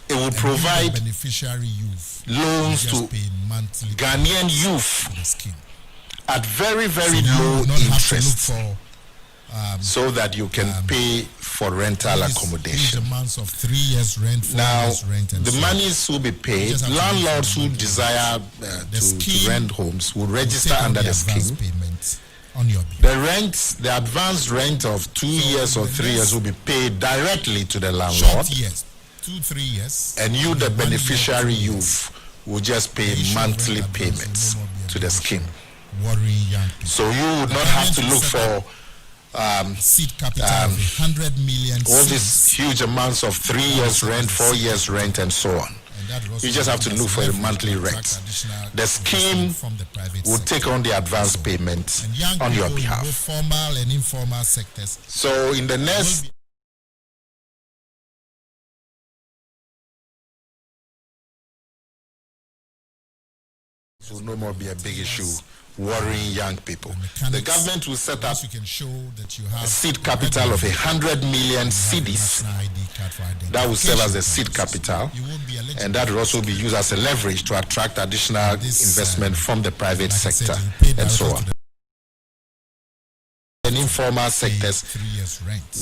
it will provide beneficiary youth loans to Ghanaian youth at very, very low interest, so that you can pay for rental accommodation. Amounts of 3 years rent, 4 now, years rent, and the so monies will be paid. Landlords who desire to rent homes will register under the scheme. On your the advanced rent of 2 years or 3 years will be paid directly to the landlord. Short years, 2-3 years, and you, the beneficiary youth, will just pay monthly payments to the scheme. Worrying young people. So you would not have to look for seed capital of 100 million. All these huge amounts of 3 years rent, 4 years rent, and so on. You just have to look for a monthly rent. The scheme will take on the advance payment on your behalf. Formal and informal sectors. So in the next will no more be a big issue worrying young people. The government will set up a seed capital of 100 million cedis. That will serve as a seed capital, and that will also be used as a leverage to attract additional investment from the private sector and so on. And informal sectors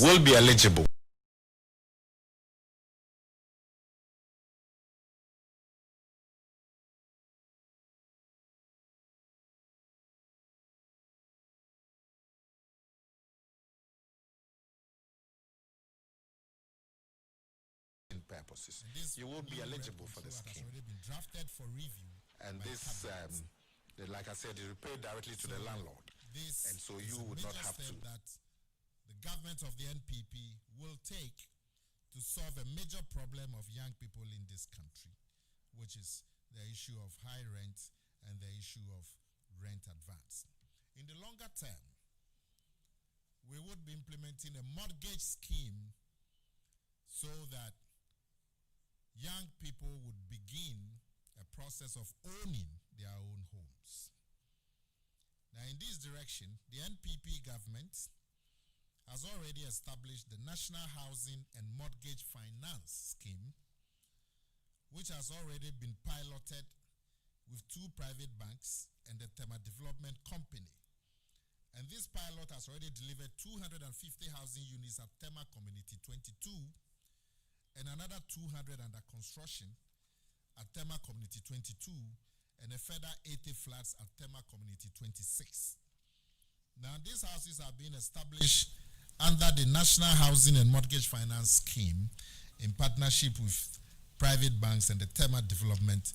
will be eligible. Purposes. You will be eligible for the scheme. And this, like I said, it will pay directly to the landlord, and so you would not have to. That the government of the NPP will take to solve a major problem of young people in this country, which is the issue of high rent and the issue of rent advance. In the longer term, we would be implementing a mortgage scheme so that young people would begin a process of owning their own homes. Now, in this direction, the NPP government has already established the National Housing and Mortgage Finance Scheme, which has already been piloted with 2 private banks and the Tema Development Company. And this pilot has already delivered 250 housing units at Tema Community 22, and another 200 under construction at Tema Community 22, and a further 80 flats at Tema Community 26. Now, these houses are being established under the National Housing and Mortgage Finance Scheme in partnership with private banks and the Tema Development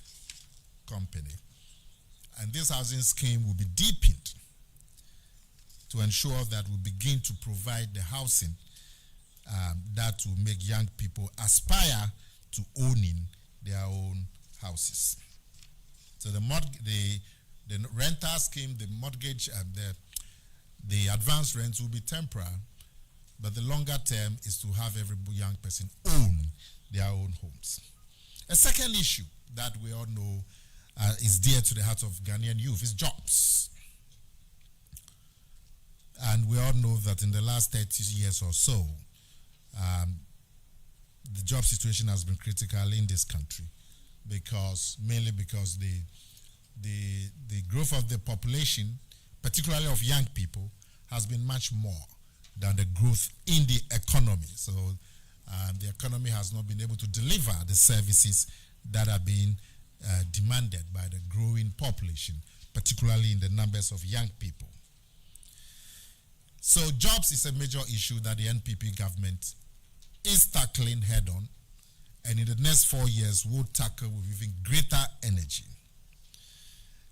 Company. And this housing scheme will be deepened to ensure that we begin to provide the housing that will make young people aspire to owning their own houses. So the rental scheme, the mortgage, the advance rents will be temporary, but the longer term is to have every young person own their own homes. A second issue that we all know is dear to the heart of Ghanaian youth is jobs. And we all know that in the last 30 years or so, the job situation has been critical in this country, mainly because the growth of the population, particularly of young people, has been much more than the growth in the economy. So the economy has not been able to deliver the services that are being demanded by the growing population, particularly in the numbers of young people. So jobs is a major issue that the NPP government is tackling head-on, and in the next 4 years will tackle with even greater energy.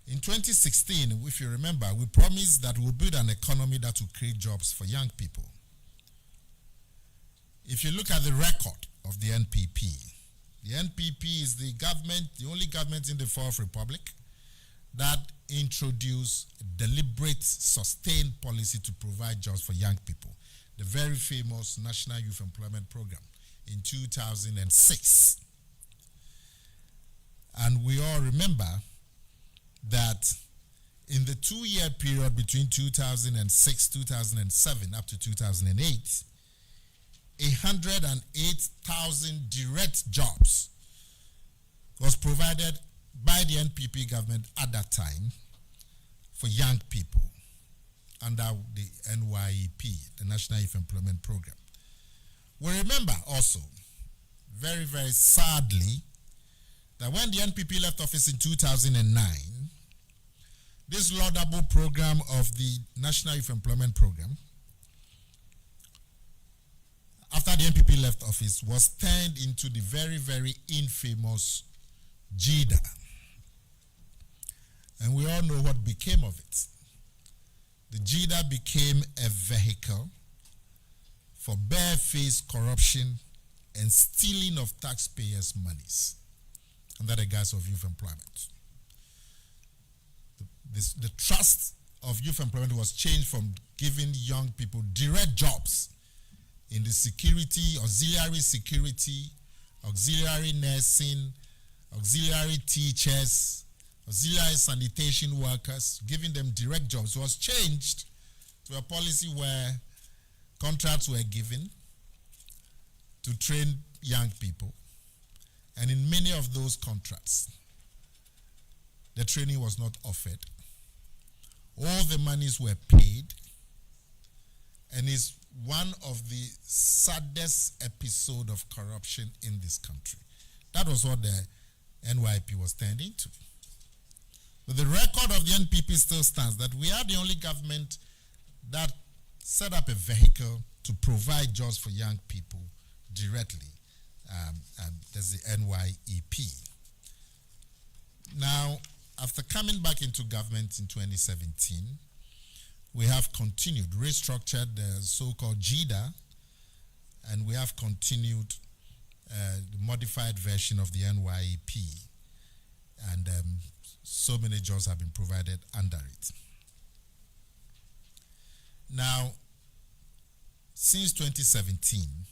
In 2016, if you remember, we promised that we'll build an economy that will create jobs for young people. If you look at the record of the NPP is the only government in the Fourth Republic that introduced a deliberate, sustained policy to provide jobs for young people. The very famous National Youth Employment Program in 2006. And we all remember that in the 2-year period between 2006, 2007 up to 2008, 108,000 direct jobs was provided by the NPP government at that time for young people under the NYEP, the National Youth Employment Program. We remember also, very, very sadly, that when the NPP left office in 2009, this laudable program of the National Youth Employment Program, after the NPP left office, was turned into the very, very infamous JIDA. And we all know what became of it. The JIDA became a vehicle for barefaced corruption and stealing of taxpayers' monies under the guise of youth employment. The trust of youth employment was changed from giving young people direct jobs in the security, auxiliary nursing, auxiliary teachers, auxiliary sanitation workers, giving them direct jobs. It was changed to a policy where contracts were given to train young people. And in many of those contracts, the training was not offered. All the monies were paid, and it's one of the saddest episodes of corruption in this country. That was what the NYP was turned into. But the record of the NPP still stands that we are the only government that set up a vehicle to provide jobs for young people directly. There's the NYEP. Now, after coming back into government in 2017, we have continued, restructured the so-called JIDA, and we have continued the modified version of the NYEP, and so many jobs have been provided under it. Now, since 2017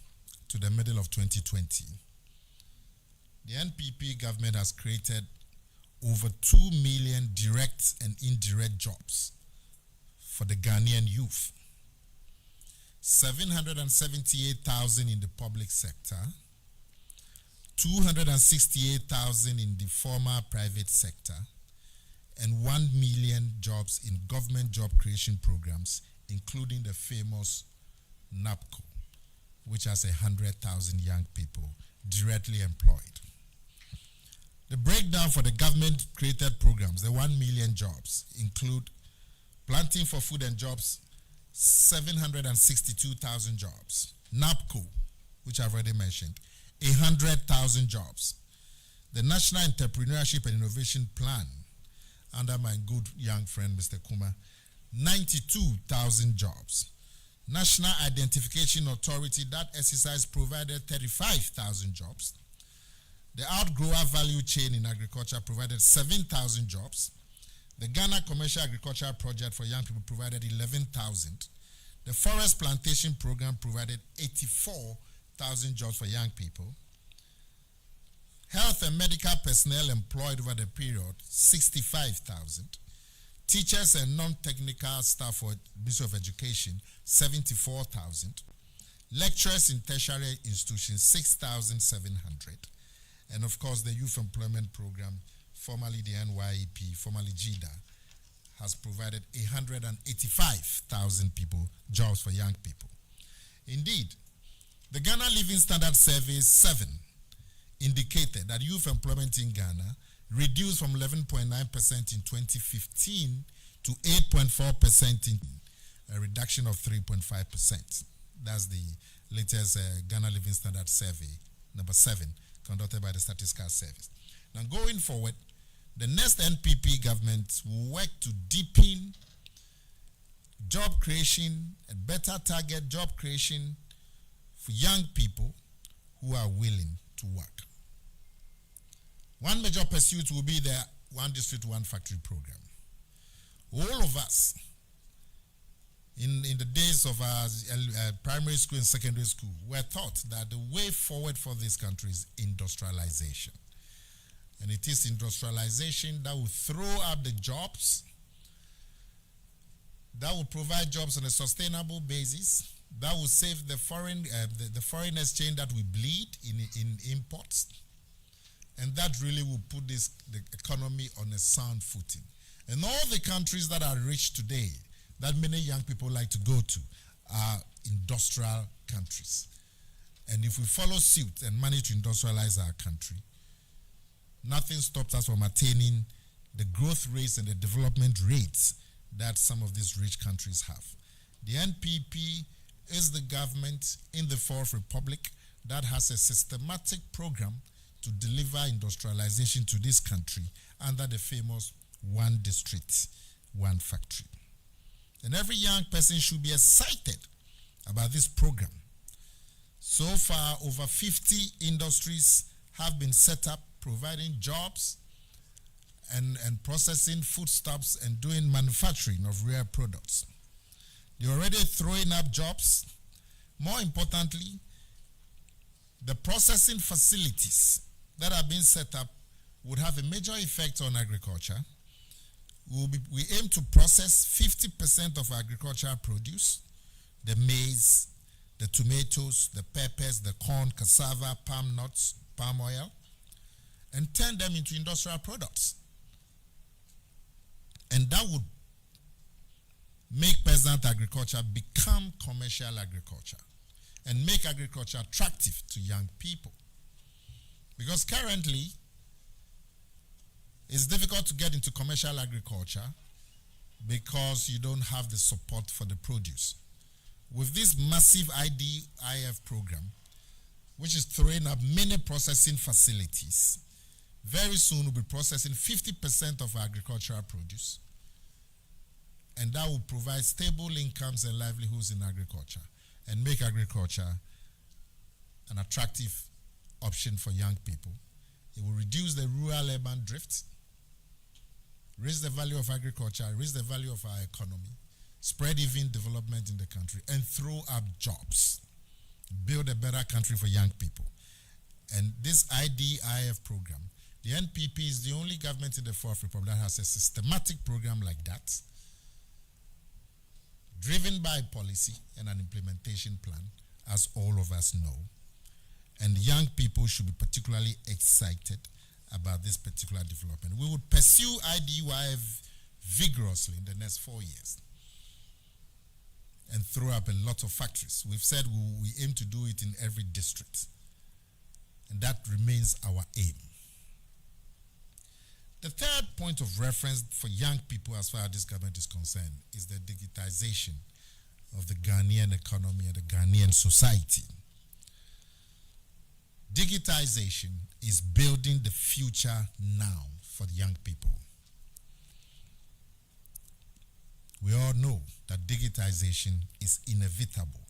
to the middle of 2020, the NPP government has created over 2 million direct and indirect jobs for the Ghanaian youth. 778,000 in the public sector, 268,000 in the former private sector, and 1 million jobs in government job creation programs, including the famous NAPCO, which has 100,000 young people directly employed. The breakdown for the government-created programs, the 1 million jobs, include Planting for Food and Jobs, 762,000 jobs. NAPCO, which I've already mentioned, 100,000 jobs. The National Entrepreneurship and Innovation Plan, under my good young friend, Mr. Kuma, 92,000 jobs. National Identification Authority, that exercise provided 35,000 jobs. The Outgrower Value Chain in Agriculture provided 7,000 jobs. The Ghana Commercial Agricultural Project for Young People provided 11,000. The Forest Plantation Program provided 84,000 jobs for young people. Health and medical personnel employed over the period, 65,000. Teachers and non-technical staff for Ministry of Education, 74,000. Lecturers in tertiary institutions, 6,700. And of course, the Youth Employment Program, formerly the NYEP, formerly JIDA, has provided 185,000 people jobs for young people. Indeed, the Ghana Living Standard Survey 7 indicated that youth employment in Ghana reduced from 11.9% in 2015 to 8.4% in a reduction of 3.5%. That's the latest Ghana Living Standard Survey, number 7, conducted by the Statistical Service. Now, going forward, the next NPP government will work to deepen job creation and better target job creation for young people who are willing to work. One major pursuit will be the One District, One Factory program. All of us, in the days of our primary school and secondary school, were taught that the way forward for this country is industrialization. And it is industrialization that will throw up the jobs, that will provide jobs on a sustainable basis, that will save the foreign exchange that we bleed in imports, And that really will put the economy on a sound footing. And all the countries that are rich today, that many young people like to go to, are industrial countries. And if we follow suit and manage to industrialize our country, nothing stops us from attaining the growth rates and the development rates that some of these rich countries have. The NPP is the government in the Fourth Republic that has a systematic program to deliver industrialization to this country under the famous one district, one factory. And every young person should be excited about this program. So far, over 50 industries have been set up, providing jobs and processing foodstuffs and doing manufacturing of rare products. They're already throwing up jobs. More importantly, the processing facilities that are being set up would have a major effect on agriculture. We aim to process 50% of agricultural produce, the maize, the tomatoes, the peppers, the corn, cassava, palm nuts, palm oil, and turn them into industrial products. And that would make peasant agriculture become commercial agriculture and make agriculture attractive to young people. Because currently, it's difficult to get into commercial agriculture because you don't have the support for the produce. With this massive IDIF program, which is throwing up many processing facilities, very soon we'll be processing 50% of our agricultural produce, and that will provide stable incomes and livelihoods in agriculture and make agriculture an attractive option for young people. It will reduce the rural-urban drift, raise the value of agriculture, raise the value of our economy, spread even development in the country, and throw up jobs, build a better country for young people. And this IDIF program, the NPP is the only government in the Fourth Republic that has a systematic program like that, driven by policy and an implementation plan, as all of us know. And young people should be particularly excited about this particular development. We would pursue IDIF vigorously in the next 4 years and throw up a lot of factories. We've said we aim to do it in every district, and that remains our aim. The third point of reference for young people as far as this government is concerned is the digitization of the Ghanaian economy and the Ghanaian society. Digitization is building the future now for the young people. We all know that digitization is inevitable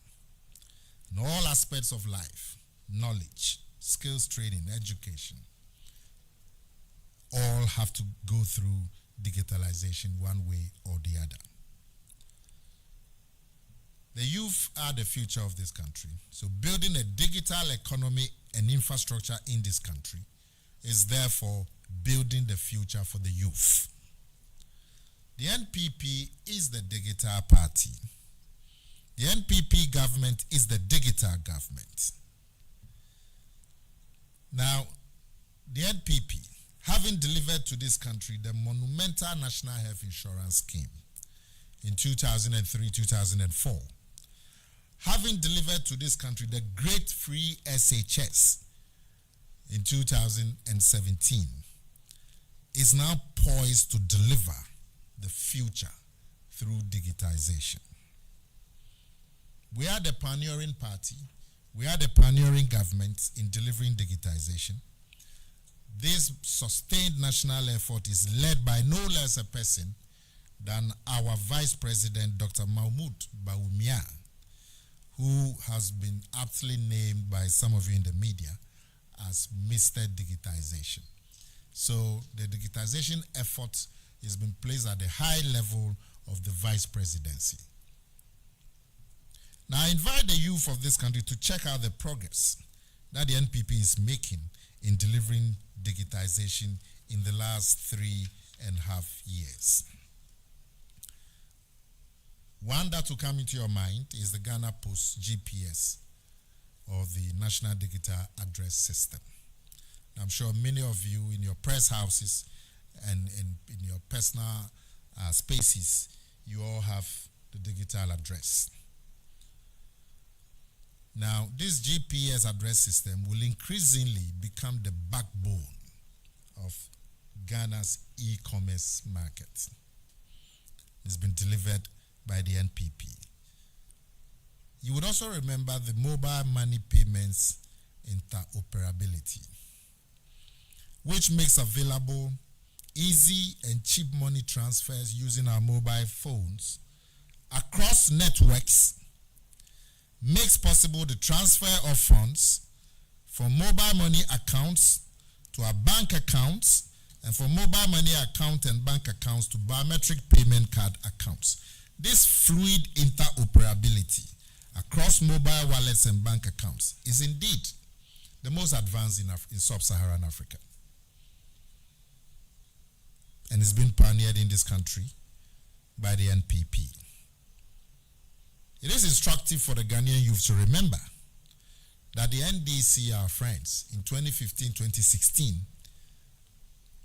in all aspects of life: knowledge, skills training, education. All have to go through digitalization one way or the other. The youth are the future of this country. So building a digital economy and infrastructure in this country is therefore building the future for the youth. The NPP is the digital party. The NPP government is the digital government. Now, the NPP, having delivered to this country the monumental National Health Insurance Scheme in 2003-2004, having delivered to this country the Great Free SHS in 2017, is now poised to deliver the future through digitization. We are the pioneering party. We are the pioneering government in delivering digitization. This sustained national effort is led by no less a person than our Vice President, Dr. Mahmoud Bawumia, who has been aptly named by some of you in the media as Mr. Digitization. So the digitization effort has been placed at the high level of the Vice Presidency. Now I invite the youth of this country to check out the progress that the NPP is making in delivering digitization in the last 3.5 years. One that will come into your mind is the Ghana Post GPS, or the National Digital Address System. I'm sure many of you in your press houses and in your personal spaces, you all have the digital address. Now, this GPS address system will increasingly become the backbone of Ghana's e-commerce market. It's been delivered by the NPP. You would also remember the mobile money payments interoperability, which makes available easy and cheap money transfers using our mobile phones across networks, makes possible the transfer of funds from mobile money accounts to our bank accounts, and from mobile money account and bank accounts to biometric payment card accounts. This fluid interoperability across mobile wallets and bank accounts is indeed the most advanced in sub-Saharan Africa. And it's been pioneered in this country by the NPP. It is instructive for the Ghanaian youth to remember that the NDC, our friends, in 2015-2016,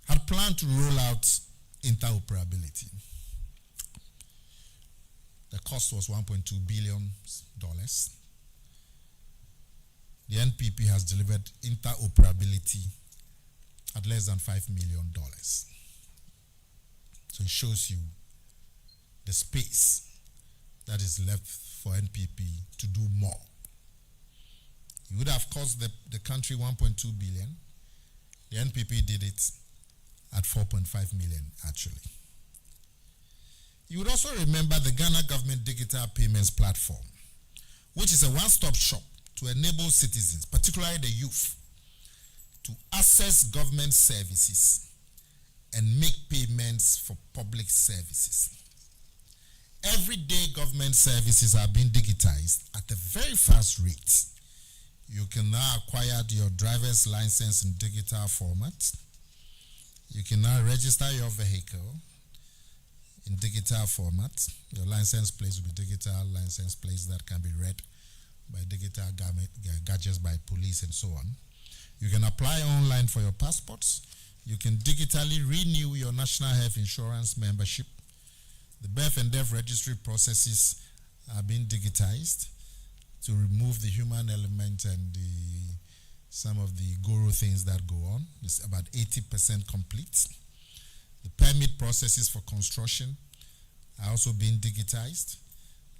had planned to roll out interoperability. The cost was $1.2 billion. The NPP has delivered interoperability at less than $5 million. So it shows you the space that is left for NPP to do more. It would have cost the country $1.2 billion. The NPP did it at $4.5 million, actually. You would also remember the Ghana Government Digital Payments Platform, which is a one-stop shop to enable citizens, particularly the youth, to access government services and make payments for public services. Everyday government services are being digitized at a very fast rate. You can now acquire your driver's license in digital format. You can now register your vehicle in digital format. Your license plates will be digital license plates that can be read by digital gadgets by police and so on. You can apply online for your passports. You can digitally renew your national health insurance membership. The birth and death registry processes are being digitized to remove the human element and some of the guru things that go on. It's about 80% complete. The permit processes for construction are also being digitized.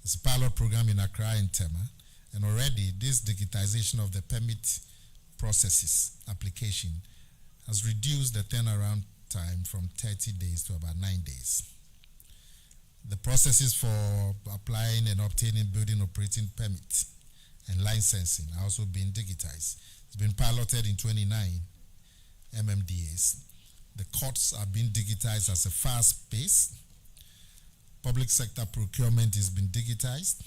There's a pilot program in Accra and Tema, and already this digitization of the permit processes application has reduced the turnaround time from 30 days to about 9 days. The processes for applying and obtaining building operating permits and licensing are also being digitized. It's been piloted in 29 MMDAs. The courts are being digitized at a fast pace. Public sector procurement has been digitized.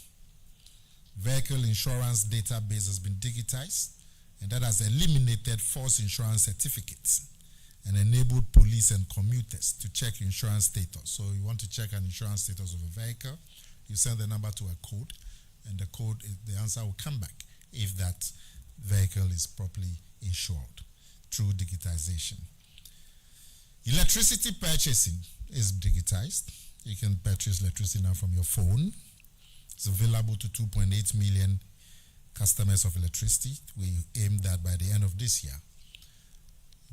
Vehicle insurance database has been digitized, and that has eliminated false insurance certificates and enabled police and commuters to check insurance status. So you want to check an insurance status of a vehicle, you send the number to a code, and the answer will come back if that vehicle is properly insured through digitization. Electricity purchasing is digitized. You can purchase electricity now from your phone. It's available to 2.8 million customers of electricity. We aim that by the end of this year,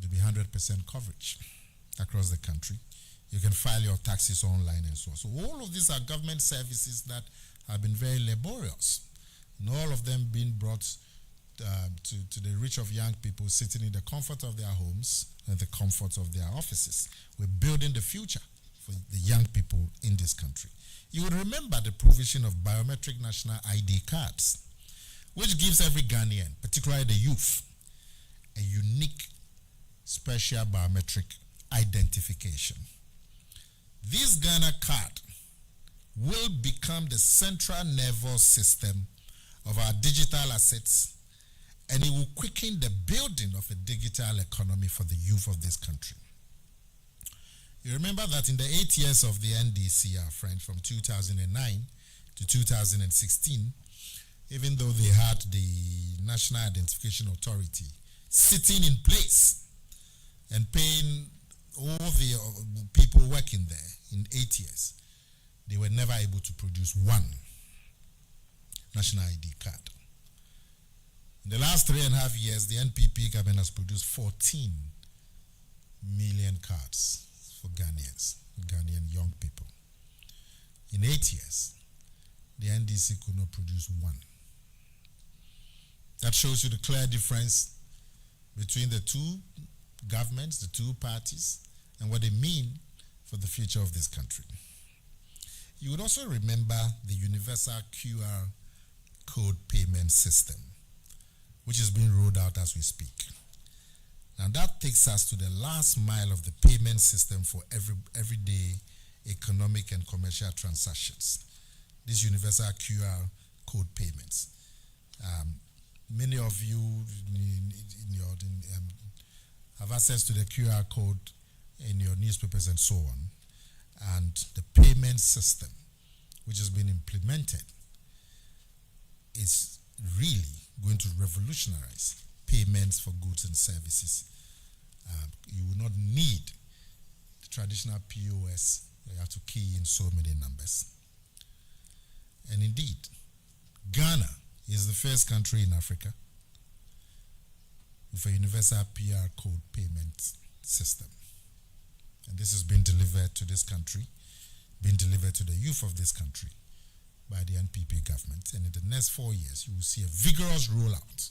to be 100% coverage across the country. You can file your taxes online and so on. So all of these are government services that have been very laborious, and all of them being brought to the reach of young people sitting in the comfort of their homes and the comfort of their offices. We're building the future for the young people in this country. You will remember the provision of biometric national ID cards, which gives every Ghanaian, particularly the youth, a unique special biometric identification. This Ghana card will become the central nervous system of our digital assets, and it will quicken the building of a digital economy for the youth of this country. You remember that in the 8 years of the NDC, our friend, from 2009 to 2016, even though they had the National Identification Authority sitting in place, and paying all the people working there in 8 years, they were never able to produce one national ID card. In the last 3.5 years, the NPP government has produced 14 million cards for Ghanaians, Ghanaian young people. In 8 years, the NDC could not produce one. That shows you the clear difference between the two governments, the two parties, and what they mean for the future of this country. You would also remember the universal QR code payment system, which is being rolled out as we speak. Now that takes us to the last mile of the payment system for everyday economic and commercial transactions. These universal QR code payments. Many of you have access to the QR code in your newspapers and so on. And the payment system, which has been implemented, is really going to revolutionize payments for goods and services. You will not need the traditional POS. You have to key in so many numbers. And indeed, Ghana is the first country in Africa with a universal PR code payment system. And this has been delivered to this country, been delivered to the youth of this country by the NPP government. And in the next 4 years, you will see a vigorous rollout.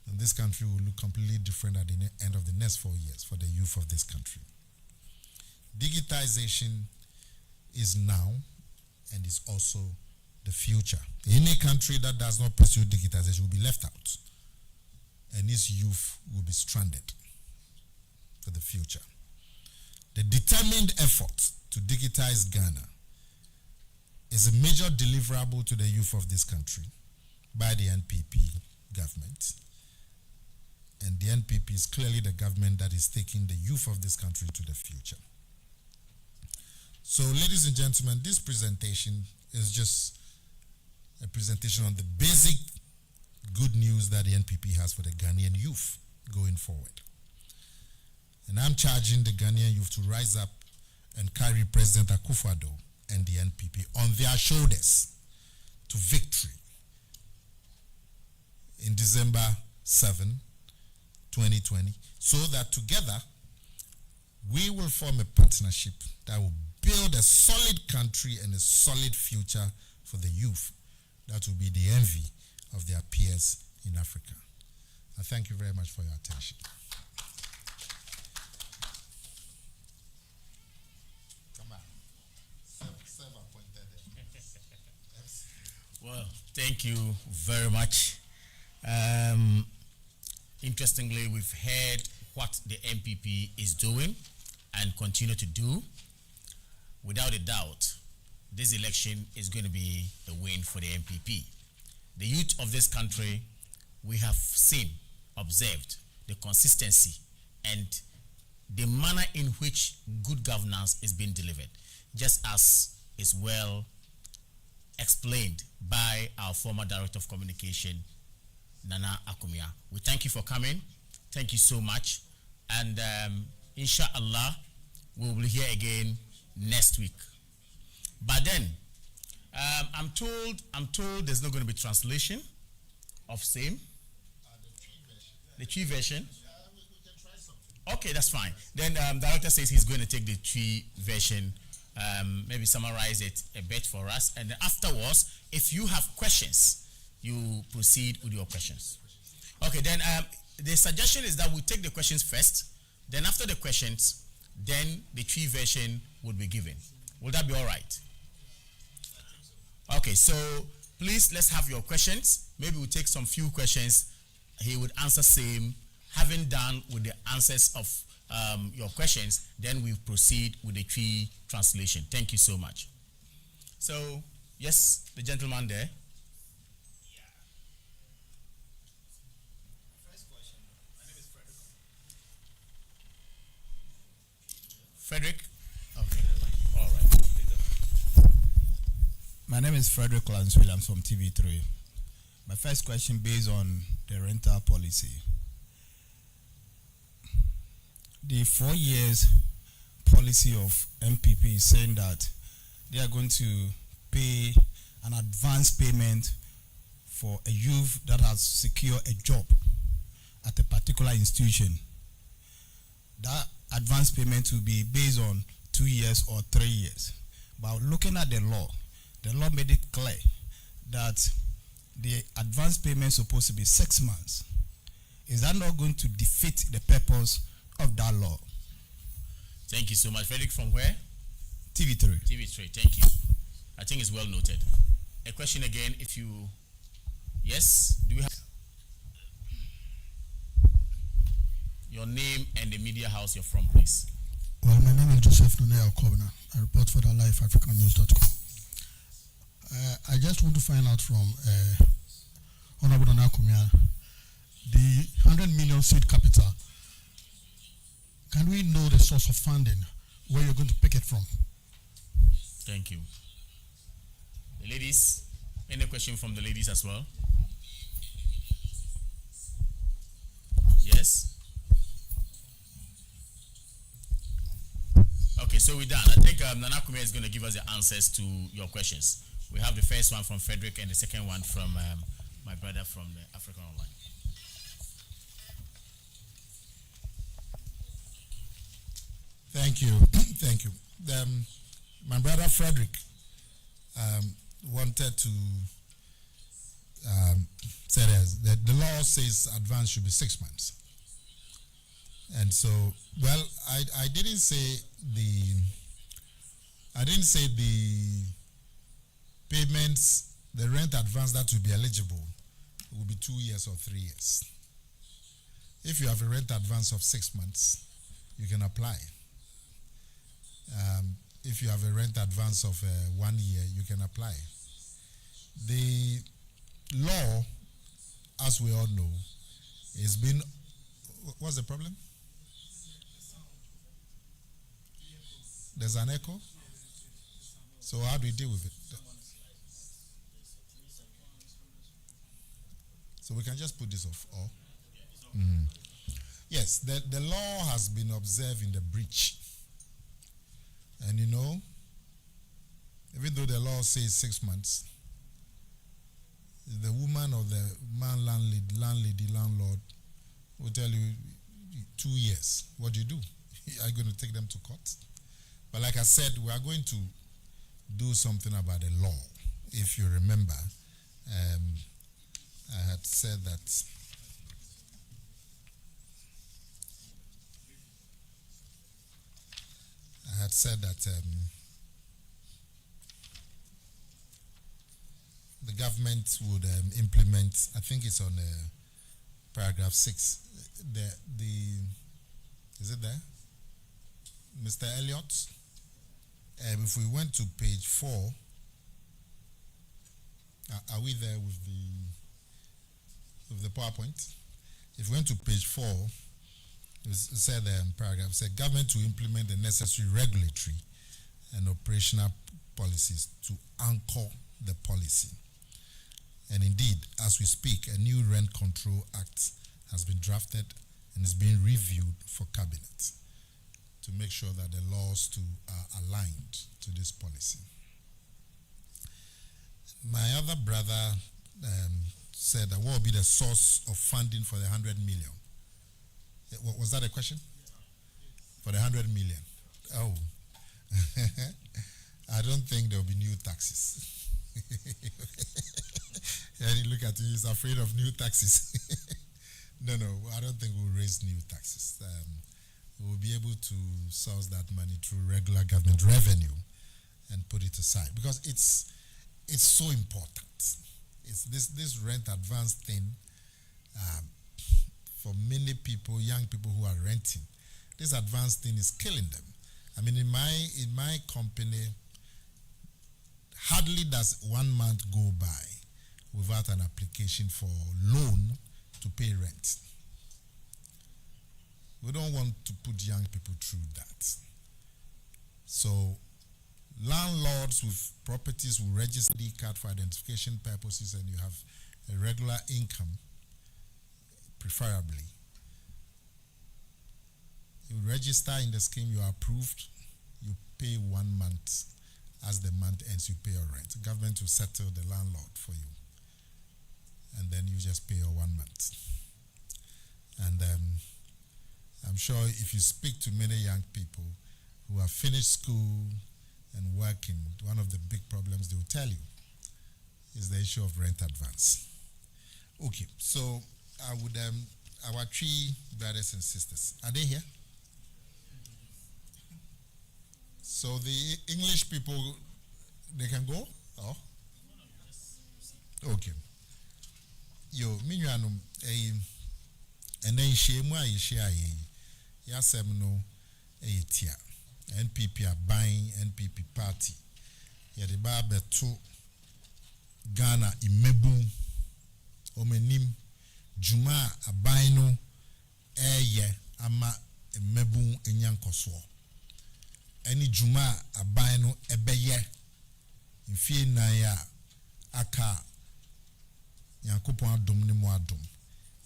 And this country will look completely different at the end of the next 4 years for the youth of this country. Digitization is now and is also the future. Any country that does not pursue digitization will be left out, and its youth will be stranded for the future. The determined effort to digitize Ghana is a major deliverable to the youth of this country by the NPP government. And the NPP is clearly the government that is taking the youth of this country to the future. So, ladies and gentlemen, this presentation is just a presentation on the basic good news that the NPP has for the Ghanaian youth going forward. And I'm charging the Ghanaian youth to rise up and carry President Akufo-Addo and the NPP on their shoulders to victory in December 7, 2020, so that together we will form a partnership that will build a solid country and a solid future for the youth that will be the envy of their peers in Africa. I thank you very much for your attention. Come on. Serve appointed. Well, thank you very much. Interestingly, we've heard what the NPP is doing and continue to do. Without a doubt, this election is going to be a win for the NPP. The youth of this country, we have seen, observed the consistency and the manner in which good governance is being delivered, just as is well explained by our former Director of Communication, Nana Akumia. We thank you for coming. Thank you so much. And inshallah, we will be here again next week. But then, I'm told there's not going to be translation of same. The Twi version. We can try something. Okay, that's fine. Then director says he's going to take the Twi version, maybe summarize it a bit for us, and then afterwards, if you have questions, you proceed with your questions. Okay, then the suggestion is that we take the questions first, then after the questions, then the Twi version would be given. Will that be all right? Okay, so please let's have your questions. Maybe we'll take some few questions. He would answer same. Having done with the answers of your questions, then we proceed with the Twi translation. Thank you so much. So, yes, the gentleman there. Frederick? Okay. All right. My name is Frederick Lanswell. I'm from TV3. My first question based on the rental policy. the 4 years policy of MPP is saying that they are going to pay an advance payment for a youth that has secured a job at a particular institution. That advance payment will be based on 2 years or 3 years. But looking at the law made it clear that the advance payment is supposed to be 6 months. Is that not going to defeat the purpose of that law? Thank you so much. Frederick, from where? TV3. TV3, thank you. I think it's well noted. A question again, if you... Yes? Do we have... Your name and the media house you're from, please. Well, my name is Joseph Nunea Okobna. I report for the LifeAfricanNews.com. I just want to find out from Honorable Nana Kumia, the 100 million seed capital, can we know the source of funding, where you're going to pick it from? Thank you. The ladies, any question from the ladies as well? Yes? Okay, so we're done. I think Nana Kumia is going to give us the answers to your questions. We have the first one from Frederick and the second one from my brother from the African Online. Thank you. Thank you. My brother Frederick wanted to say that the law says advance should be 6 months. And so, well, I didn't say the payments, the rent advance that will be eligible will be 2 years or 3 years. If you have a rent advance of 6 months, you can apply. If you have a rent advance of 1 year, you can apply. The law, as we all know, is been... What's the problem? There's an echo? So how do we deal with it? So we can just put this off. Or? Yes, the law has been observed in the breach. And you know, even though the law says 6 months, the woman or the man landlord will tell you 2 years. What do you do? Are you going to take them to court? But like I said, we are going to do something about the law. If you remember, I had said that the government would implement, I think it's on paragraph 6, is it there? Mr. Elliott, if we went to page 4, are we there with the PowerPoint? If we went to page 4, it said paragraph said government to implement the necessary regulatory and operational policies to anchor the policy. And indeed, as we speak, a new Rent Control Act has been drafted and is being reviewed for cabinet to make sure that the laws are aligned to this policy. My other brother said that what will be the source of funding for the 100 million? Was that a question? For the 100 million? Oh. I don't think there will be new taxes. Yeah, you look at him, he's afraid of new taxes. No, I don't think we'll raise new taxes. We'll be able to source that money through regular government revenue and put it aside because it's so important. It's this rent advance thing. For many people, young people who are renting, this advance thing is killing them. I mean, in my company, hardly does 1 month go by without an application for loan to pay rent. We don't want to put young people through that. So landlords with properties will register the card for identification purposes and you have a regular income, preferably. You register in the scheme, you are approved, you pay 1 month. As the month ends, you pay your rent. Government will settle the landlord for you. And then you just pay your 1 month. And I'm sure if you speak to many young people who have finished school and working, one of the big problems they will tell you is the issue of rent advance. Okay, so I would our 3 brothers and sisters, are they here? So the English people, they can go? Oh? Okay. Yo, minuanum, and then shema share yasem no tia. NPP are buying NPP party. Yadiba beto Ghana imebu omenim Juma abaino eye ama imebu enyankoso. Any Juma abaino ebeye mfie na ya aka Yankopon adom ne mo adom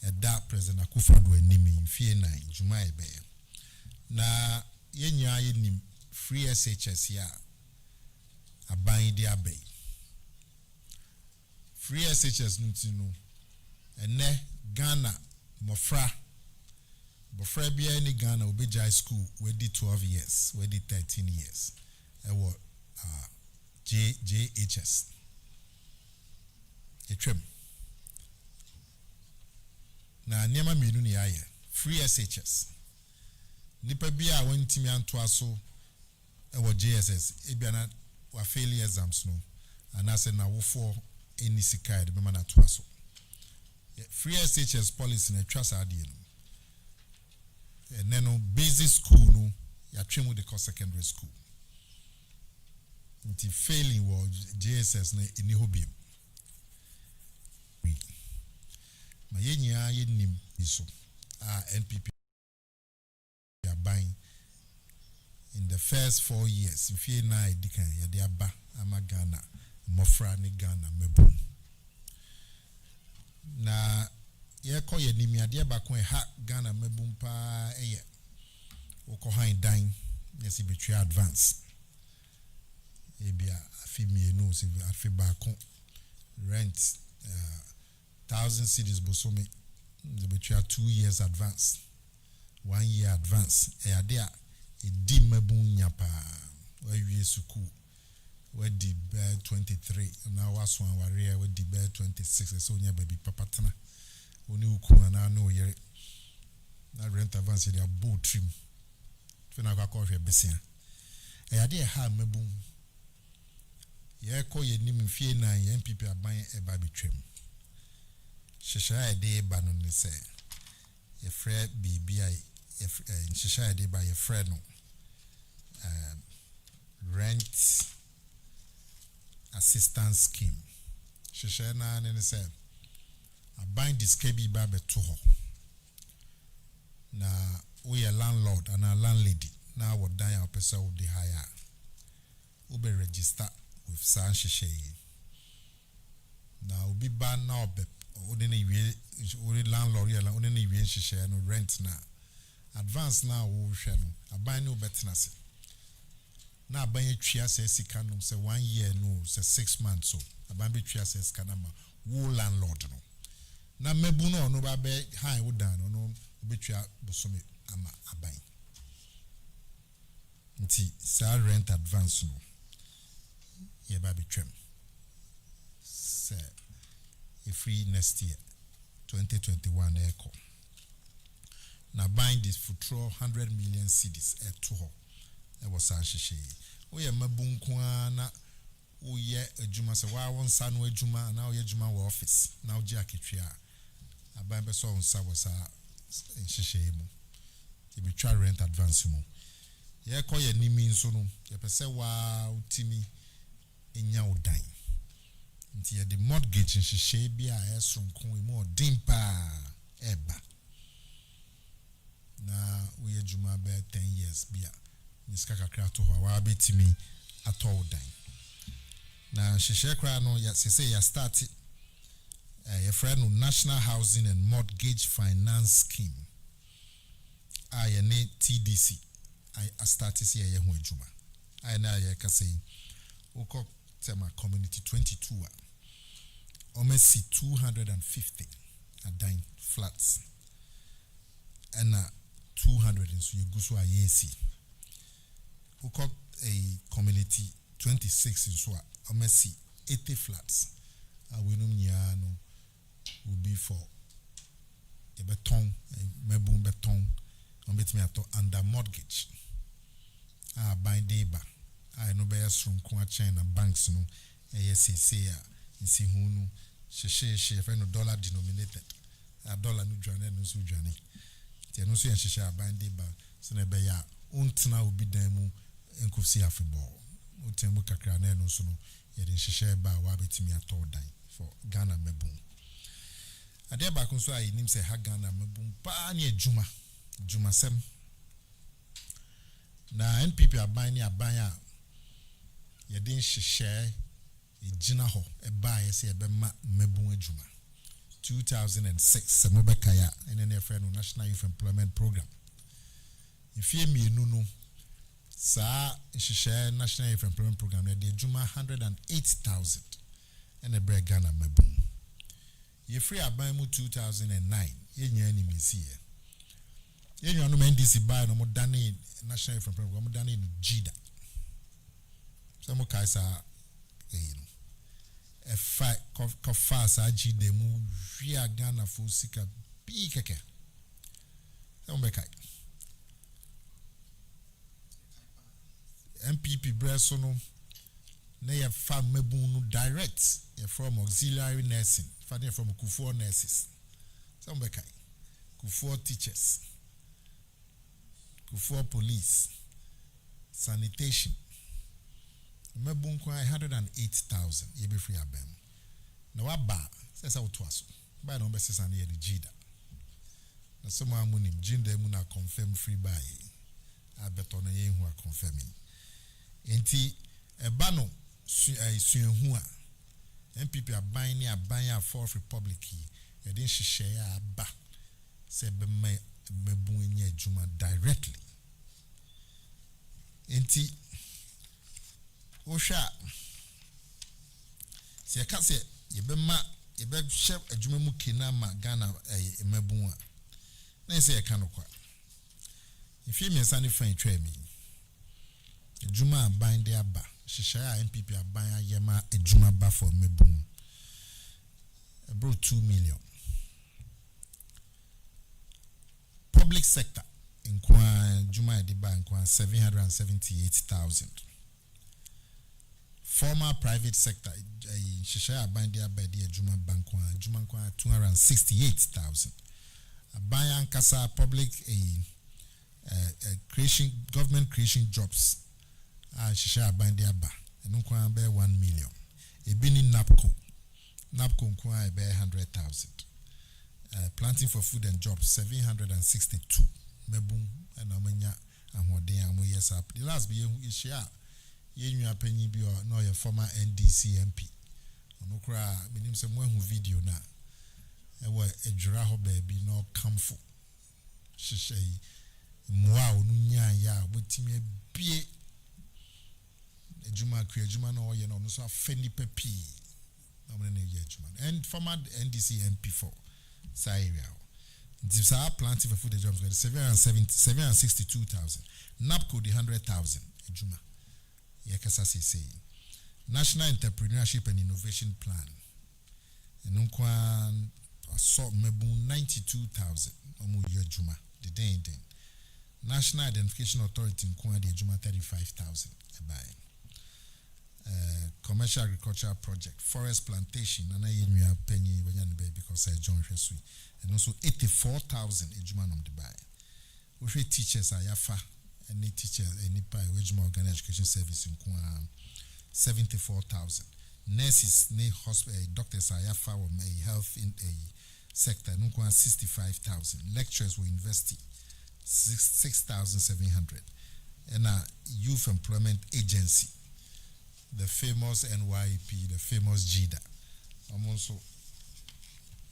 eda President Akufo-Addo animi mfie na Juma ebeye na yenya yenim free SHS ya aban de abey free SHS nutinu ene Ghana mofra bia ni Ghana obeja school we did 12 years we did 13 years ewo JHS etwem na niema menu ni aye free SHS nipa bia wantimi anto aso ewo JSS ebiana wa fail exams no anase na wofo any sika de be na to aso free SHS policy na twa sa de no and then basic school no ya twemu de secondary school nti failing was JSS na eni hobiem ma yenya yenim iso NPP are buying in the first 4 years if you na edikan ya de aba ama Ghana mofra ni Ghana mebum na ye ko ye nimiade ba ko ha Ghana mebum pa eye woko han dan yesi betwe advance ebia afi mienu si afi ba ko rent 1,000 cedis bosome the betwe 2 years advance 1 year advance ade a edi mebum nyapa wa wie suku we di 23 na waso anware we di 26 so nya baby papatana oni ukuma na no yere na rent advance dey abo trim fena kwa hwe besia ade ha mebum ye ko ye nim fie na NPP aban e ba betwem shesha ade ba no ne se ye frɛ BBI shesha ade ba ye frɛ no rent assistance scheme shesha na ne se aban diskabi ba beto ho na we a landlord and a landlady na wo dan ya pesa wo de hire wo be register with san shesha na obi ba na obe odi na iwe odi landlord ya la odi na iwe shesha no rent na advance na wo hwe no aban no betena se na aban atwia se sika no se 1 year no se 6 months so aban betwia se sika na ma wo landlord no na mebu no no ba be han wo dan no betwia bosome ama aban nti sa rent advance no ye ba betwem se free next year 2021 echo na buying this for 100 million cedis to ho e was anhihye we ye mabunku na wo ye adwuma se wa won sa no adwuma na wo ye adwuma wo office na wo gi aketwia aban be so won sa wo sa nhihye mu e betwa rent advance mu ye ko ye nimi nso no ye pese wa utimi enya odan nti ye the mortgage nhihye bia esonko mu odimpa eba na we adwuma be 10 years bia niska kakra to ho wa betimi atọ dan na nhihye kra no ya sese ya start your friend National Housing and Mortgage Finance Scheme I ne TDC I started see ye ho adwuma I na ye ka say woko tema community 22 almost see 250 adan flats and 200 so you go so ayesi woko a community 26 in so almost see 80 flats we no nya no will be for a beton mebun beton on betimi ato under mortgage buying day ba no be from kwa China banks no CC nsi hu no hye fe no dollar denominated dollar no dwane no so dwane tie no so yen hye buying day ba so na be ya untena obi dan mu enkosi afebɔ utemu kakra na no so no ye den hye ba wa betimi ato dan for Ghana mebun ade ba kun so ayi nim se ha Ghana mebun pa ne adwuma sem na NPP aban ni aban a ye den hyehyɛ egina ho ba ye se ebe ma mebun adwuma 2006 se mo bekaya ene ne frɛ no National Youth Employment Program ifie mienu no sa hyehyɛ National Youth Employment Program na de adwuma 108,000 ene bre Ghana mebun ye free aban mu 2009 ye nya ni mesiye ye nya no NDC buy no mo dane National Youth Employment Program mo dane no GIDA so mo kaisa no e fa ko fa sa GIDA mu hwia Ghana fo sika bi keke so mo bekai MPP breso no na ye fa mebun no direct ye from auxiliary nursing fa from Kufuor nurses so mo bekai Kufuor teachers Kufuor police sanitation mebun kwa 108,000 ye be free abem na wa ba say woto aso ba na obesesa na ye de GIDA na so mo amunim GIDA mu na confirm free buy abeto na ye hu a confirming enti eba no suahu a MPP aban ni aban a Fourth Republic ye den hyehyɛ ya aba say be mebun nya adwuma directly enti ohwa se ka se ye be hye adwuma mu kina ma Ghana mebun a na se ye ka no kwa ifie miensa ne fan twa mi adwuma aban de aba hyehyɛ a MPP aban ayema adwuma ba for mebun bro 2 million public sector in kwa juma de ba in kwa 778,000 former private sector hyehyɛ aban de aba de juma bank kwa 268,000 aban ankasa public creation government creation jobs hyehyɛ aban de aba eno kwa be 1 million ebini NAPCO kwa be 100,000 planting for food and jobs 762 mebun and amanya ahoden amu yes up the last be ye share ye nwa panyi bi o no your former NDC MP ono kra minim se mo hu video na e wa edwura ho ba bi no kamfo hyehyɛ moa onu nya ya botimi bie ejuma kru ejuma no ye no so afani papi amene ne ye ejuma and former NDC MP for area this are planting for food jobs with 762,000 NAPCO the 100,000 ejuma ye kasa say National Entrepreneurship and Innovation Plan and kwa so mebun 92,000 omu ye ejuma the den National Identification Authority kwa the ejuma 35,000 buy commercial agricultural project forest plantation and I nwa penny because I John Hwesui and also 84,000 ejuma nom de buy we teachers ayafa any teacher any pay ejuma organic education service in 74,000 nurses ne hospital doctors ayafa or health in a sector no 65,000 lecturers were university 6,700 and a youth employment agency the famous NYP, the famous GIDA. I'm also,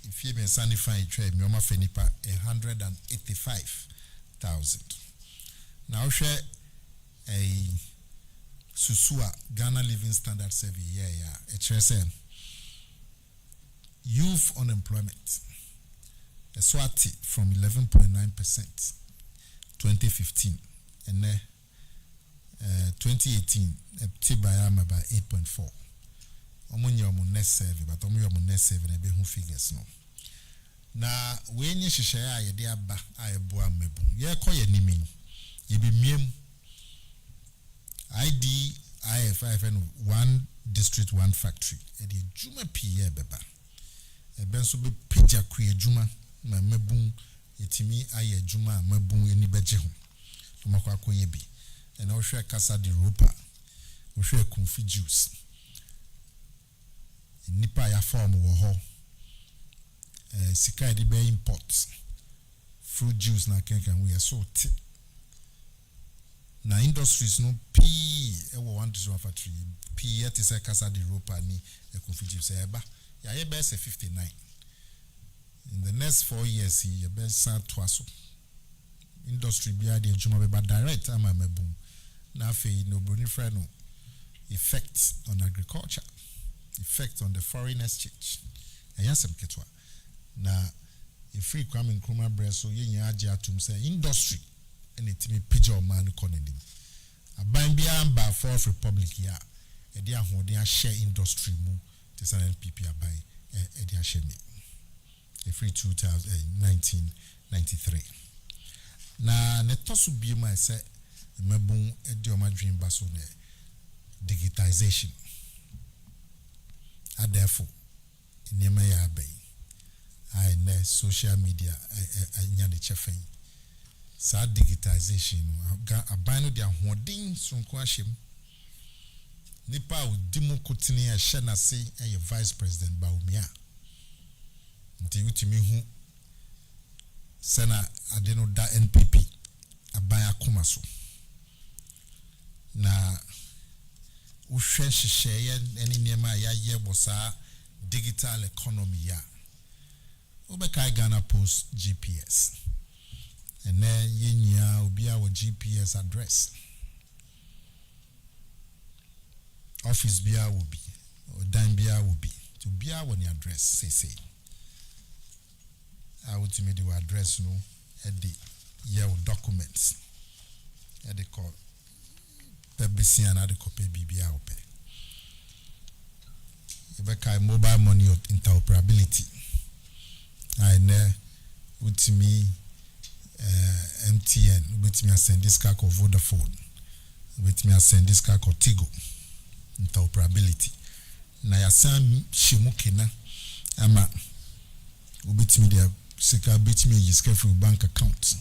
if you been sanifying trade, me oma fenipa 185 Now share a Susua Ghana Living Standard Survey HSN youth unemployment a swati from 11.9% 2015 and 2018 Tibayama by 8.4. Omunya omu next survey, but omu yomu next survey na be who figures no. Na wenye shishaya ye dia ba ayebuwa mebu. Ye ko ye nimi. Ye bi miem. IFN one district one factory. E di juma piye beba. E ben so be peja kuye juma ma mebu yetimi aye juma mebu eni beje ho. Tumakwa koye bi. And I share Casa de Ropa. We share Kumfi juice. Nipa ya form wo sika de be import fruit juice na kenkan we so ti na industries no p e wo want to factory p yet is a Casa de Ropa ni e Kumfi juice eba ya ye be say 59 in the next 4 years ye be san twaso industry bia de adwuma be direct ama mabum na fe no broni frɛ no effect on agriculture, effect on the foreign exchange. Ayasem ketwa. Na if free Kwame Nkrumah breso ye nya atum say industry and etimi pija o man economy. Aban bia amba Fourth Republic ya e dia hoden share industry mu te san NPP aban e dia share me. E free 1993. Na netosu bi ma say mebun e di o ma dream baso ne digitization. Therefore, nema ya bay. I ne social media nya de chefen. Sa digitization abano dia hoden sonko ahyem. Nipa odimu kotini a hye na se e vice president Baumia. Nti utimi hu sena adeno da NPP aban akoma so. Na uhwe hyehyeye eni nema ya ye bosa digital economy ya obeka Ghana Post GPS and then yenya obi our GPS address office bia will be or dan bia will be to bia woni address say I would to me the address no at the year documents at the call BC and other copy BBA open. Ibeka mobile money interoperability. I know with me MTN, with me send this card of Vodafone, with me send this card of Tigo interoperability. Na ya sam shimukena ama ubit me there sika bit me use careful bank account.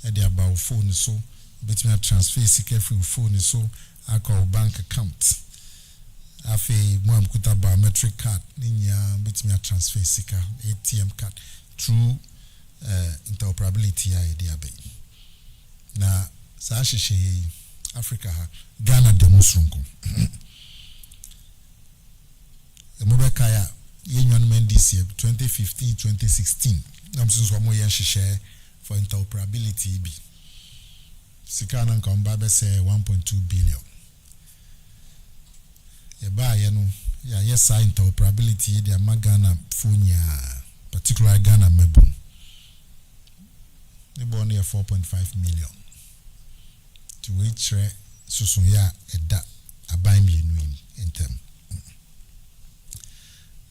E dey about phone so bit me transfer sika free phone so I call bank account. Afi mo amkuta biometric card ninya bit me transfer sika ATM card through interoperability ya dey abey. Na sa hihye Africa ha Ghana demonstration. Emobeka ya yenwan mendisi 2015 2016 nam sinso mo yen hihye for interoperability bi. Sika na nka mba be say 1.2 billion. Eba ye no ya yes interoperability de Ghana Funya particularly Ghana Mebu. They born here 4.5 million. To which susunya eda aban mienu in term.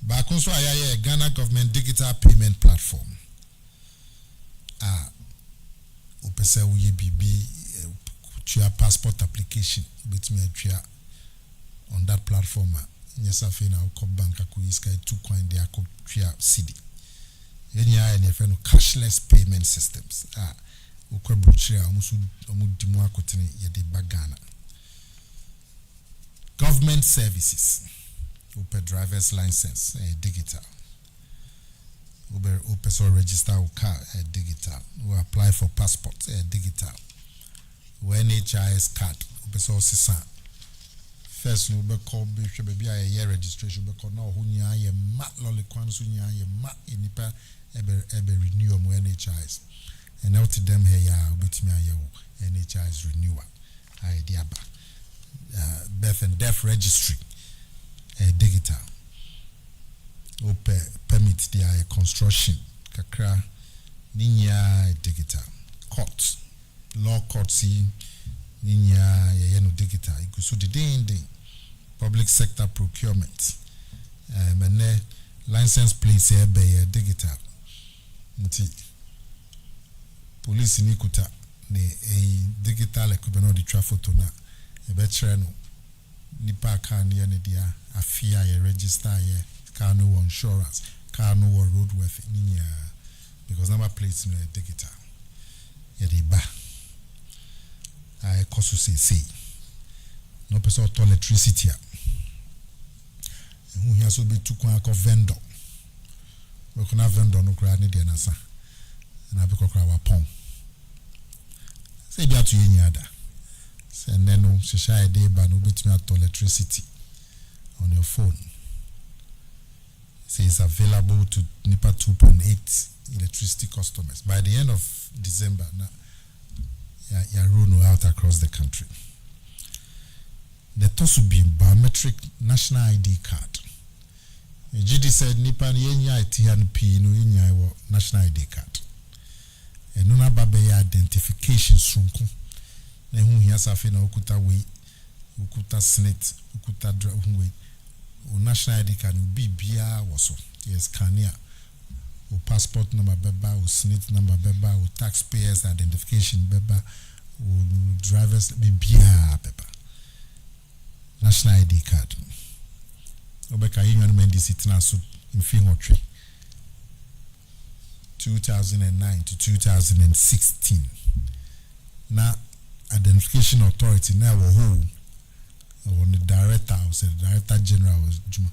Ba konso ayaye Ghana government digital payment platform. Opese uye bibi your passport application between a on that platform. Yes, I feel now bank akuiska 2 coin they are CD. Yenya and if cashless payment systems. Ukwebuchia omudimu akotini yede bagana. Government services. Upe driver's license digital. Upe so register a car digital. We apply for passport digital. NHIS card so sisa first no be call be a year registration be call now hunya ye ma lolly kwan so nya ye ma enipa ebe renew mo NHIS and out to them here with me NHI's renewal idea birth and death registry digital permit the construction kakra ninya digital courts law courts ninya no digital igusu the public sector procurement license plates here be digital nti police ni kuta ne digital equipment the traffic photo na e be kire no nipa car ne ne dia afia ye register ye car no insurance car no roadworthy ninya because number plates no digital ye dey ba I cost say no person auto electricity who here so be too kwa vendor we kuna vendor no kra ne dia na sa na be kokra wa pon say bia to yin ada say neno shisha ide ba no betimi auto electricity on your phone. Say it's available to NIPA 2.8 electricity customers by the end of December. Now out across the country. The toss will be biometric national ID card. GD said Nipa yenya TNP no yenya national ID card. And nuna babe identification sunku. Na hu hiya safi na ukuta we, ukuta snit, ukuta we. National ID card will be bia waso. Yes, kania. O passport number beba, o snit number beba, o taxpayers identification beba, o drivers bia beba. National ID card. Obeka union mendi sitina so infingo tree. 2009 to 2016. Na identification authority na wo ho on the director was the director general was Juma.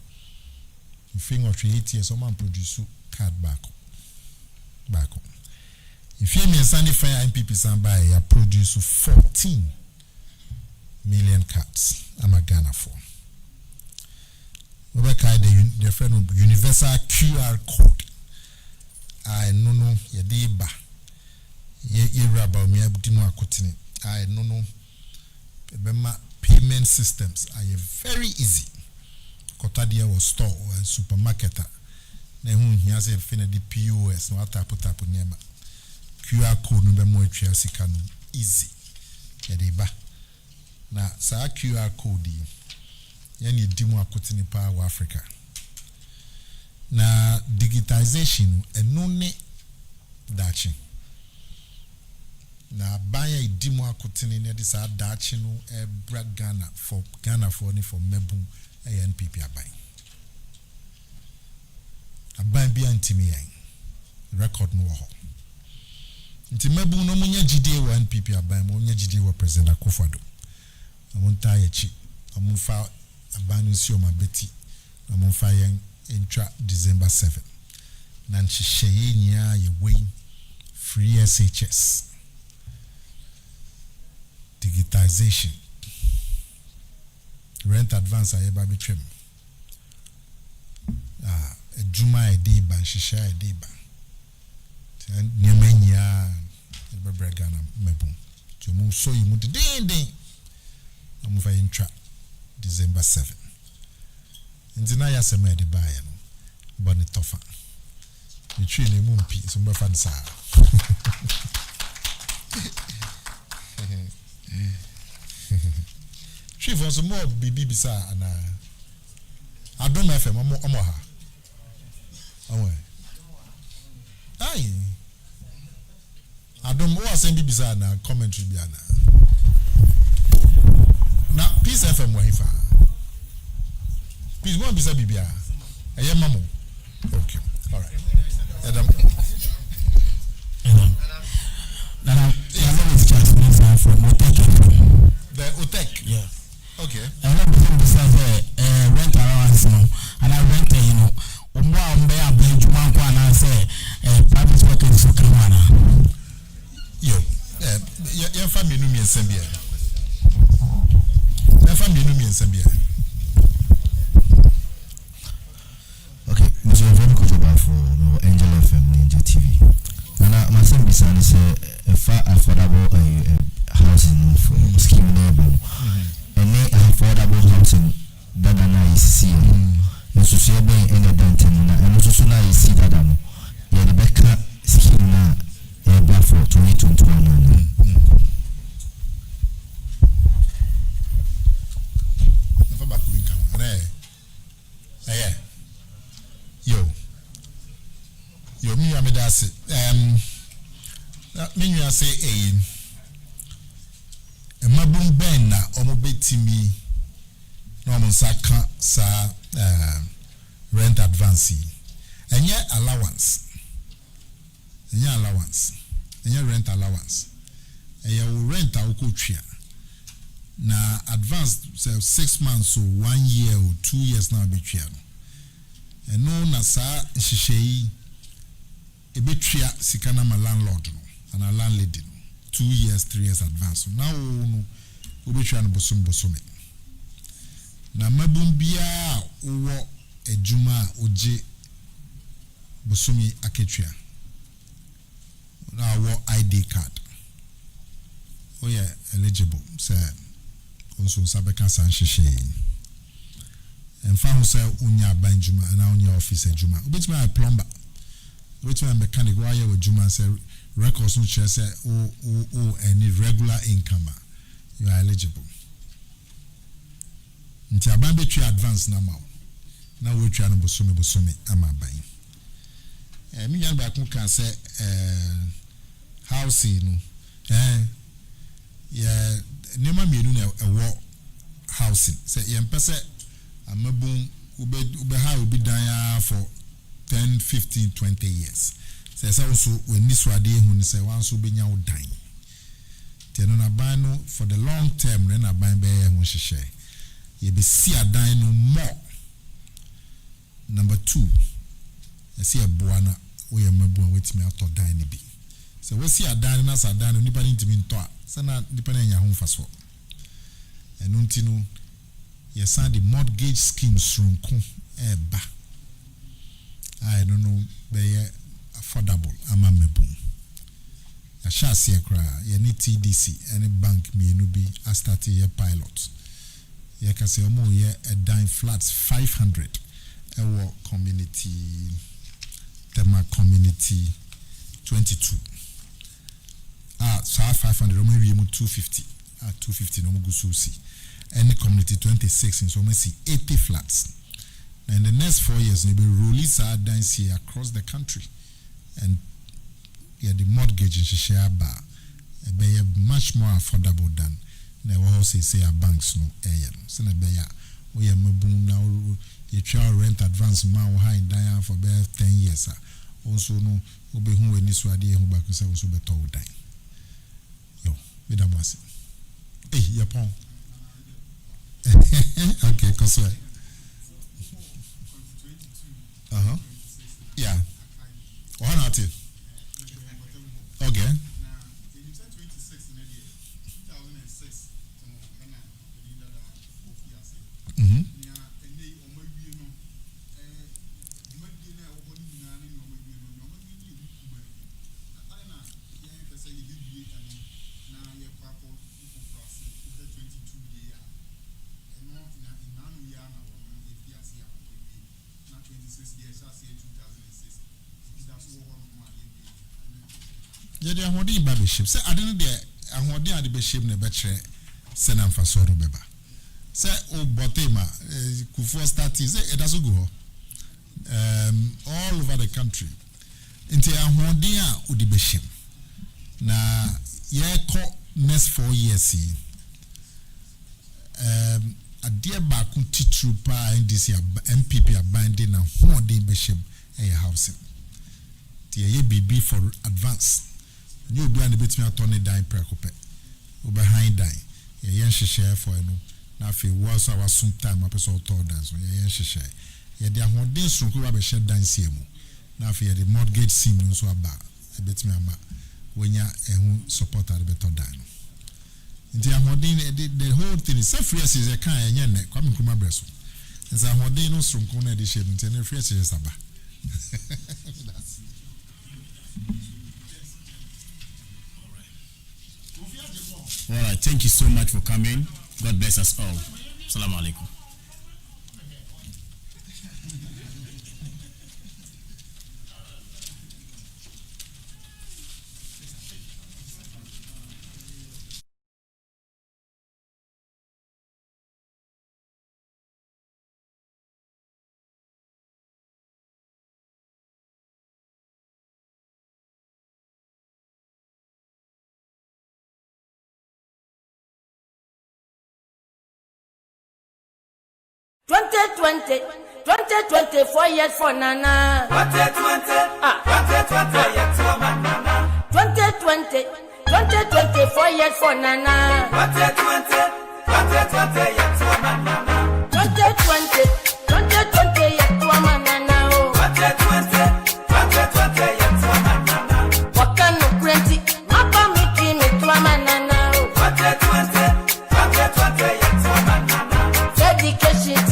Infingo tree 8 years someone produce card back. If you mean Sunday Fire MPP Sambai, you produce 14 million cards. I'm a Ghana for. The friend of universal QR code. I no ye deba. Ye raba me abdimo akotini. I no bema payment systems are very easy. Kotadia was store or supermarket. Na hu hia se fina di POS no atapo nema. QR code no be mo atwa sika no easy. Ye deba. Na sa QR code yani dimu akotini pa wa Africa. Na digitization enone dachi. Na baya dimu akotini ne disa dachi no bra Ghana for ni for mebu NPP abai. Abai bia ntimi yan. Record no ho. Nti mebu no munya GD wa NPP abai mo munya GD wa President Akufo-Addo. Amunta yechi amunfa abanu si o mabeti amunfa yen intra December 7 na nhihye nyia ye wey free SHS digitization rent advance ayeba betwem ejuma ediba nhihye ediba nyamanya Ghana mebu tumu so yimu den amunfa intra December 7. Ntina ya sema de bae no boni tofa. Ni twi ne mu mpi so mbefa nsa. Chief was more bibi bisa ana Adom FM omo ha. Omo. Ai. Adom o asen bibisa na commentary bi ana. Na Peace FM wa hifa. Peace one bisa bibia. Eye mamo. Okay. All right. Adam. Now it's just me from Otek. The Otek. Yeah. Okay. I know besides rent allowance no, and I rent umwa umbe abejuma kwa na say private workers so kamana. Yo. Your family no me ensembia. Okay, Mr. Very good job for Angel FM and TV. And my son is a far affordable housing for scheme neighbor. And they affordable housing that I see. And so say being any dentin and also so I see that I'm the Becca scheme now for 2021. Yo, me amedase. Me you say a mabum ben na omo betimi na omo saka sa rent advance. Enye allowance. Enye rent allowance. Enye rent a ukotwia. Na advance say 6 months or 1 year or 2 years now betwia. And no na sa hihyeyi ebetwia sikana ma landlord no and a landlady no 2 years 3 years advance. So now no obetwia no bosom na mabum bia wo ejuma oje bosomi aketwia na wo ID card oh yeah eligible say onso sabeka san hihyeyi and found say unya banjuma and unya office juma obetuma a plumber obetuma a mechanic why you juma say records no share say any regular income you are eligible nti aban betwi advance na maw na we twa no bosomi ama ban me yan ba kun kan say house no yeah nema mienu na ewo housing say yempese amabun ube ha obi dan for 10 15 20 years say also when this wade hu say wan so benya wo dan teno na ban no for the long term na ban be hu hihye ye be si adan no more. Number 2 see a boana we amabun wetimi ato dan ni bi say we see adan na sa dan no nipa ntimi nto a say na nipa na nya ho mfaso enu ntinu yes, and the mortgage scheme shrunku eba. I don't know, be affordable amamebum. A shasi ekra, ye ni TDC, any bank me no be a start ye pilot. Ye ka se omo ye a dime flats 500. Ewo community tema community 22. So 500 omo wi mu 250. 250 no mo gususi. Any community 26 in so we see 80 flats. And in the next 4 years, we will release our dance here across the country. And yeah, the mortgage in share bar be much more affordable than the also say our banks no so we are now you try rent advance man high in for 10 years. Also no we who when this wadi who back also be told die. Yo, we da boss. Eh, yapon. Okay, cause yeah. What not it? Okay. Yede ahodi ba be ship say ade no de ahodi ade be ship na be kire se na mfa so ro beba say o botema kufu start say it does go all over the country into ahodi a odi be ship na ye ko next 4 years ade ba ku titru pa ndc MPP abandon na hodi be ship housing ye BB for advance. You be and between a Tony dine precope. Behind dine. Yen share for no. Now if it was our soon time, a person told us, yen share. Yet there were days from who shed dance here. Now if the mortgage seem so about a bit me when you support a better dine. The whole thing is self yes is a kind of yen, coming from my breast. As I had no strong corner edition and 10 fresh is about. All right, thank you so much for coming. God bless us all. Assalamu alaikum. Twenty 4 years for Nana. 2020 years for Nana. 2020 4 years for Nana. 2020 years for Nana. 2020 years for Nana. 2020 years for Nana. What can you grant? Mapa me dream it to Nana. 2020 years for Nana. Dedication.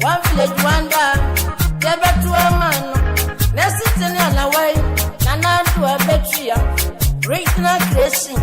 One village wonder, never to a man. Let's sit in a way, Nana to a betria, break not dressing.